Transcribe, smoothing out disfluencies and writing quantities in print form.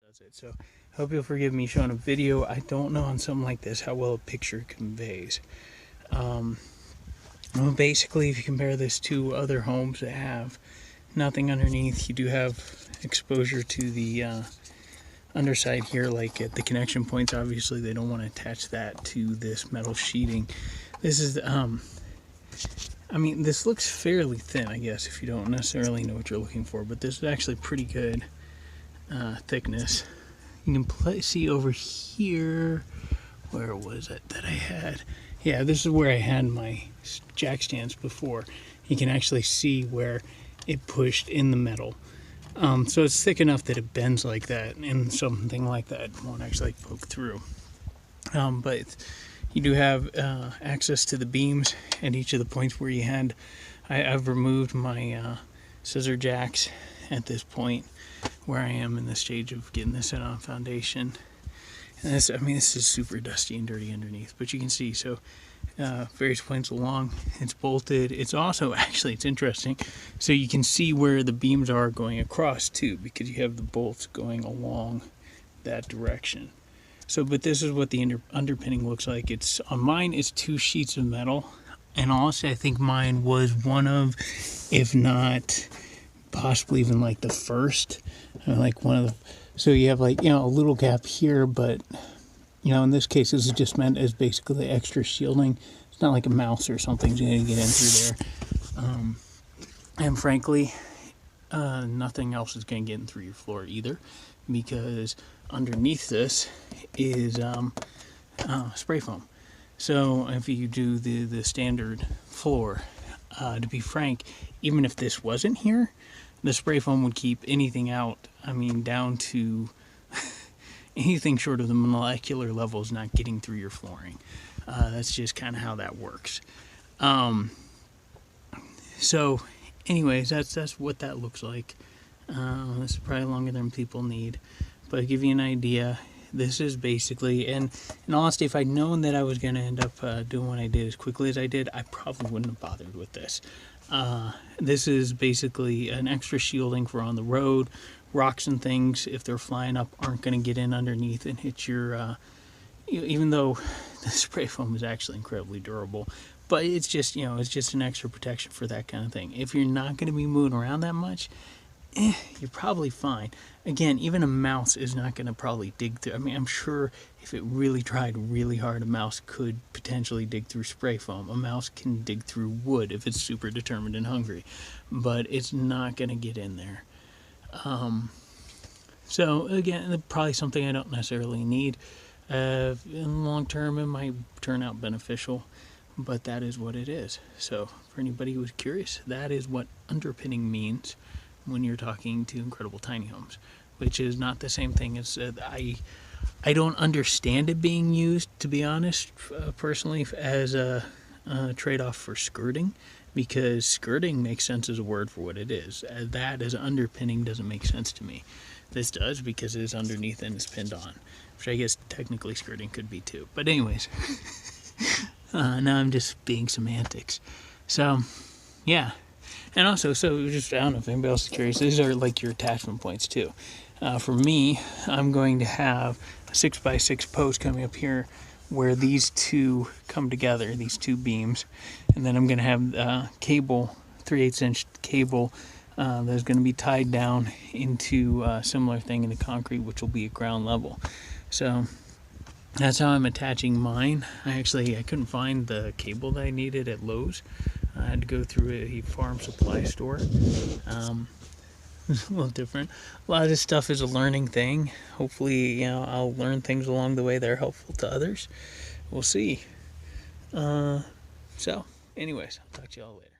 does it. So I hope you'll forgive me showing a video. I don't know on something like this how well a picture conveys. Well, basically, if you compare this to other homes that have nothing underneath, you do have exposure to the underside here, like at the connection points. Obviously, they don't want to attach that to this metal sheeting. This is, I mean, this looks fairly thin, I guess, if you don't necessarily know what you're looking for, but this is actually pretty good thickness. You can see over here, where was it that I had? Yeah, this is where I had my jack stands before. You can actually see where it pushed in the metal. So it's thick enough that it bends like that, and something like that won't actually poke through. But you do have access to the beams at each of the points where you had. I've removed my scissor jacks at this point where I am in the stage of getting this in on foundation. And this, I mean, this is super dusty and dirty underneath, but you can see, so various points along, it's bolted. It's also, actually, it's interesting, so you can see where the beams are going across too, because you have the bolts going along that direction. So, but this is what the underpinning looks like. It's, on mine, it's 2 sheets of metal, and honestly, I think mine was one of, if not possibly even like the first, like one of the, so you have, like, you know, a little gap here, but, you know, in this case, this is just meant as basically extra shielding. It's not like a mouse or something's going to get in through there. And frankly, nothing else is going to get in through your floor either, because underneath this is spray foam. So if you do the standard floor, to be frank, even if this wasn't here, the spray foam would keep anything out. I mean, down to anything short of the molecular levels not getting through your flooring. That's just kind of how that works. So anyways, that's what that looks like. This is probably longer than people need, but to give you an idea, this is basically, and in honesty, if I'd known that I was going to end up doing what I did as quickly as I did, I probably wouldn't have bothered with this. This is basically an extra shielding for on the road. Rocks and things, if they're flying up, aren't going to get in underneath and hit your, even though the spray foam is actually incredibly durable, but it's just, you know, it's just an extra protection for that kind of thing. If you're not going to be moving around that much, you're probably fine. Again, even a mouse is not going to probably dig through. I mean, I'm sure if it really tried really hard, a mouse could potentially dig through spray foam. A mouse can dig through wood if it's super determined and hungry, but it's not going to get in there. So again, probably something I don't necessarily need. In the long term, it might turn out beneficial, but that is what it is. So for anybody who is curious, that is what underpinning means when you're talking to incredible tiny homes, which is not the same thing as I don't understand it being used, to be honest, personally, as a trade-off for skirting, because skirting makes sense as a word for what it is. That as underpinning doesn't make sense to me. This does, because it is underneath and it's pinned on, which I guess technically skirting could be too. But anyways, now I'm just being semantics. So, yeah. And also, so just, I don't know if anybody else is curious, these are like your attachment points too. For me, I'm going to have a 6x6 post coming up here where these two come together, these two beams, and then I'm going to have cable, 3/8 inch cable that's going to be tied down into a similar thing in the concrete, which will be at ground level. So that's how I'm attaching mine. I couldn't find the cable that I needed at Lowe's. I had to go through a farm supply store. It's a little different. A lot of this stuff is a learning thing. Hopefully, you know, I'll learn things along the way that are helpful to others. We'll see. So, anyways, I'll talk to y'all later.